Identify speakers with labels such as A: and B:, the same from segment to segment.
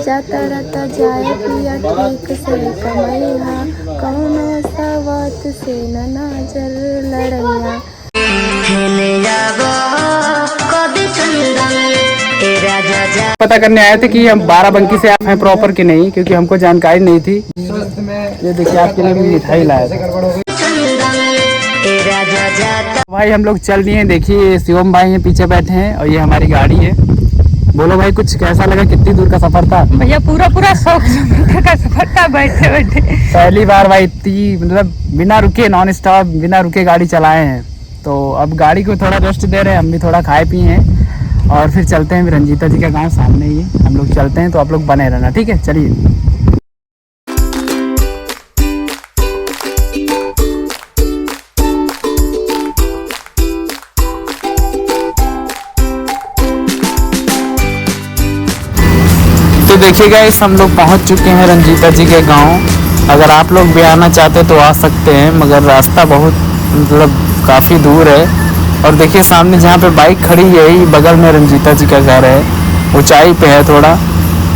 A: जाता रहता जाए पिया ठीक से कमैया कौनो सवात से न नजर लड़ैया।
B: पता करने आए थे कि हम बाराबंकी से आप हैं प्रॉपर कि नहीं, क्योंकि हमको जानकारी नहीं थी। ये देखिए आपके लिए भी मिठाई लाया था भाई। हम लोग चल दिए हैं, देखिए शिवम भाई हैं पीछे बैठे हैं और ये हमारी गाड़ी है। बोलो भाई कुछ कैसा लगा, कितनी दूर का सफर था?
C: भैया पूरा 100 किलोमीटर का सफर था बैठे बैठे।
B: पहली बार भाई इतनी मतलब बिना रुके नॉन स्टॉप बिना रुके गाड़ी चलाए हैं। तो अब गाड़ी को थोड़ा रेस्ट दे रहे हैं, हम भी थोड़ा खाए पिए हैं और फिर चलते हैं। रंजीता जी का गाँव सामने ही है, हम लोग चलते हैं। तो आप लोग बने रहना, ठीक है? चलिए। तो देखिए गाइस हम लोग पहुंच चुके हैं रंजीता जी के गांव। अगर आप लोग भी आना चाहते तो आ सकते हैं, मगर रास्ता बहुत मतलब काफ़ी दूर है। और देखिए सामने जहां पे बाइक खड़ी है यही बगल में रंजीता जी का घर है, ऊंचाई पे है थोड़ा।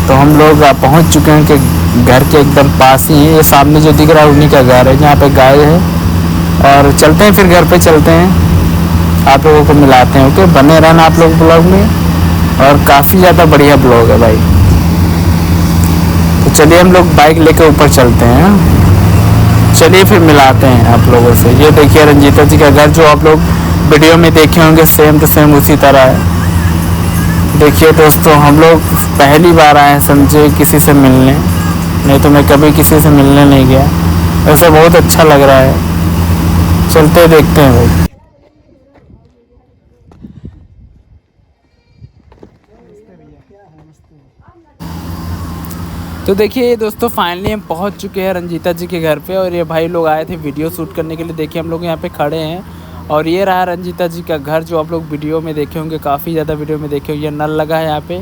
B: तो हम लोग पहुंच चुके हैं कि घर के एकदम पास ही है। ये सामने जो दिख रहा है उन्हीं का घर है जहाँ पे गाय है। और चलते हैं फिर घर पे चलते हैं, आप लोगों को मिलाते हैं। ओके, बने रहना आप लोग ब्लॉग में, और काफ़ी ज़्यादा बढ़िया ब्लॉग है भाई। तो चलिए हम लोग बाइक लेके ऊपर चलते हैं। चलिए फिर मिलाते हैं आप लोगों से। ये देखिए रंजीता जी का घर, जो आप लोग वीडियो में देखे होंगे सेम टू सेम उसी तरह है। देखिए दोस्तों हम लोग पहली बार आए हैं समझे किसी से मिलने, नहीं तो मैं कभी किसी से मिलने नहीं गया। वैसे बहुत अच्छा लग रहा है, चलते देखते हैं भाई। तो देखिए दोस्तों फाइनली हम पहुंच चुके हैं रंजीता जी के घर पे। और ये भाई लोग आए थे वीडियो शूट करने के लिए। देखिए हम लोग यहाँ पे खड़े हैं और ये रहा रंजीता जी का घर, जो आप लोग वीडियो में देखे होंगे, काफ़ी ज़्यादा वीडियो में देखे होंगे। नल लगा है यहाँ पे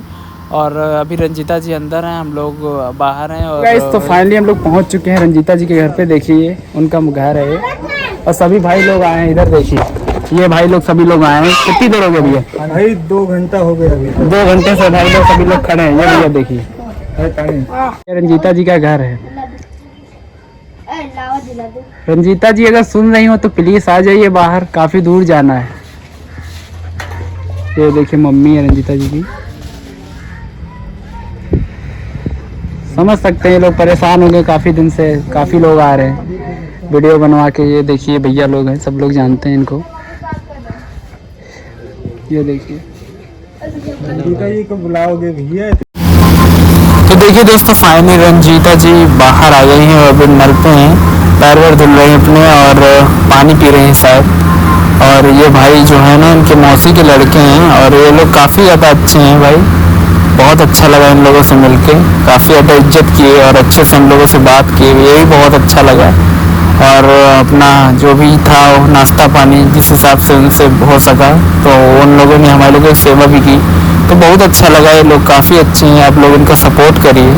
B: और अभी रंजीता जी अंदर हैं, हम लोग बाहर हैं। और तो फाइनली हम लोग पहुँच चुके हैं रंजीता जी के घर पर। देखिए उनका घर है और सभी भाई लोग आए हैं इधर। देखिए ये भाई लोग सभी लोग आए हैं। कितनी देर हो गई भैया?
D: भाई 2 घंटा हो गया अभी।
B: 2 घंटे से भाई लोग सभी लोग खड़े हैं। ये भैया देखिए रंजीता जी का घर है। रंजीता जी अगर सुन रही हो तो प्लीज आ जाइए बाहर, काफी दूर जाना है। ये देखिए मम्मी है रंजीता जी की। समझ सकते हैं लोग परेशान हो गए काफी दिन से, काफी लोग आ रहे हैं वीडियो बनवा के। ये देखिए भैया लोग हैं, सब लोग जानते हैं इनको। ये देखिए
D: रंजीता जी को बुलाओगे भैया?
B: तो देखिए दोस्तों फाइनली रंजीता जी बाहर आ गई हैं और अभी नल पे हैं, पैर वैर धुल रहे हैं अपने और पानी पी रहे हैं शायद। और ये भाई जो है ना इनके मौसी के लड़के हैं और ये लोग काफ़ी ज़्यादा अच्छे हैं भाई। बहुत अच्छा लगा इन लोगों से मिलके, काफ़ी ज़्यादा इज्जत किए और अच्छे से हम लोगों से बात की, यही बहुत अच्छा लगा। और अपना जो भी था नाश्ता पानी जिस हिसाब से उनसे हो सका तो उन लोगों ने हमारे लोगों की सेवा भी की, तो बहुत अच्छा लगा। ये लोग काफ़ी अच्छे हैं, आप लोग इनका सपोर्ट करिए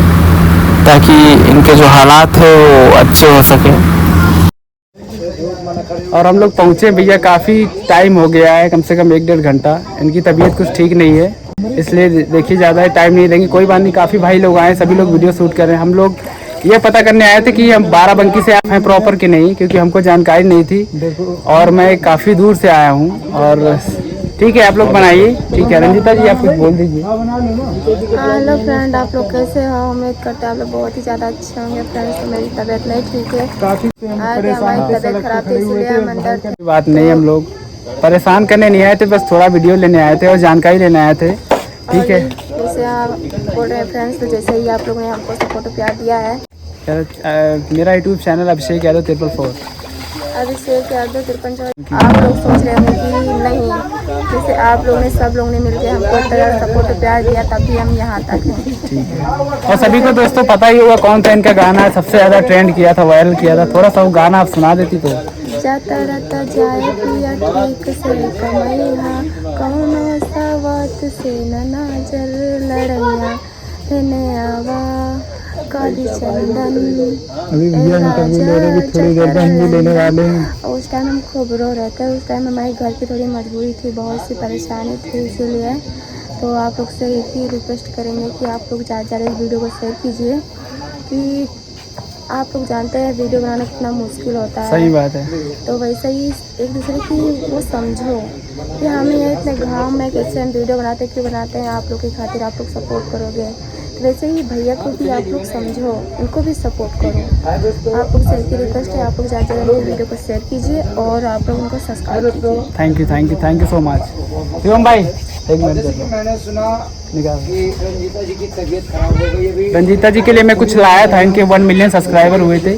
B: ताकि इनके जो हालात है वो अच्छे हो सके। और हम लोग पहुँचे भैया, काफ़ी टाइम हो गया है, कम से कम 1-1.5 घंटा। इनकी तबीयत कुछ ठीक नहीं है, इसलिए देखिए ज़्यादा टाइम नहीं देंगे। कोई बात नहीं, काफ़ी भाई लोग आए, सभी लोग वीडियो शूट कर रहे हैं। हम लोग ये पता करने आए थे कि हम बाराबंकी से आप हैं प्रॉपर कि नहीं, क्योंकि हमको जानकारी नहीं थी और मैं काफ़ी दूर से आया हूँ। और ठीक है आप लोग बनाइए, ठीक है। रंजीता जी आप कुछ बोल दीजिए।
E: हेलो फ्रेंड, आप लोग कैसे हो? उम्मीद करते हैं आप लोग बहुत ही ज़्यादा अच्छे होंगे। फ्रेंड्स तो मेरी तबीयत नहीं ठीक है, आज हमारी तबीयत खराब थी इसलिए हम अंदर थे।
B: बात नहीं, हम लोग परेशान करने नहीं आए थे, बस थोड़ा वीडियो लेने आए थे और जानकारी लेने आए थे, ठीक है।
E: जैसे आप बोल रहे हैं फ्रेंड्स, तो जैसे ही आप लोगों ने हमको सपोर्ट प्यार दिया है।
B: मेरा यूट्यूब चैनल अभिषेक यादव 444।
E: अभिषेक यादव 53। आप लोग सोच रहे होंगे कि नहीं, जैसे आप लोगों ने सब लोगों ने मिलकर हमको इतना सपोर्ट प्यार दिया तभी हम यहाँ तक हैं,
B: ठीक है। और सभी को दोस्तों पता ही होगा कौन सा इनका गाना सबसे ज़्यादा ट्रेंड किया था, वायरल किया था। थोड़ा सा वो गाना आप सुना देती तो।
E: जाता रहता जाए पिया ठीक से कमैया कौनो सवात से न नजर लड़ैया हेने आवा काली चंदन।
D: अभी भैया इंटरव्यू ले रहे हैं, थोड़ी देर में हम भी लेने वाले हैं।
E: उस टाइम हम खूब रो रहे थे, उस टाइम हमारे घर की थोड़ी मजबूरी थी, बहुत सी परेशानी थी, इसीलिए तो आप लोग से एक ही रिक्वेस्ट करेंगे कि आप लोग ज़्यादा ज़्यादा इस वीडियो को शेयर कीजिए कि आप लोग जानते हैं वीडियो बनाना कितना मुश्किल होता है।
B: सही बात है।
E: तो वैसे ही एक दूसरे की वो समझो कि हम ये इतने गाँव में कैसे हम वीडियो बनाते क्यों बनाते हैं, आप लोग की खातिर आप लोग सपोर्ट करोगे। तो वैसे ही भैया को भी आप लोग समझो, उनको भी सपोर्ट करो। आप लोग से एक ही रिक्वेस्ट है, आप लोग ज़्यादा ज़्यादा वीडियो को शेयर कीजिए और आप लोग उनको सब्सक्राइब कीजिए।
B: Thank you so much. Shivam भाई एक मिनट
D: मैंने सुना
B: निकाल।
D: कि रंजीता जी की तबीयत खराब हो गई अभी।
B: रंजीता जी के लिए मैं कुछ लाया था, इनके 1 मिलियन सब्सक्राइबर हुए थे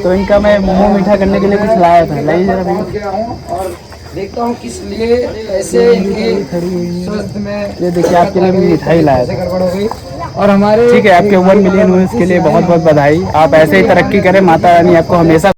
B: तो इनका मैं मुंह मीठा करने के लिए कुछ लाया था। लाइए जरा
D: पहुंच गया हूँ और देखता हूँ किस लिए ऐसे इनके स्वास्थ्य में
B: ये देखिए आपके लिए भी मिठाई लाया था।
D: गड़बड़ हो गई। और हमारे
B: ठीक है, आपके 1 मिलियन हुए इसके लिए बहुत बहुत बधाई। आप ऐसे ही तरक्की करें, माता रानी आपको हमेशा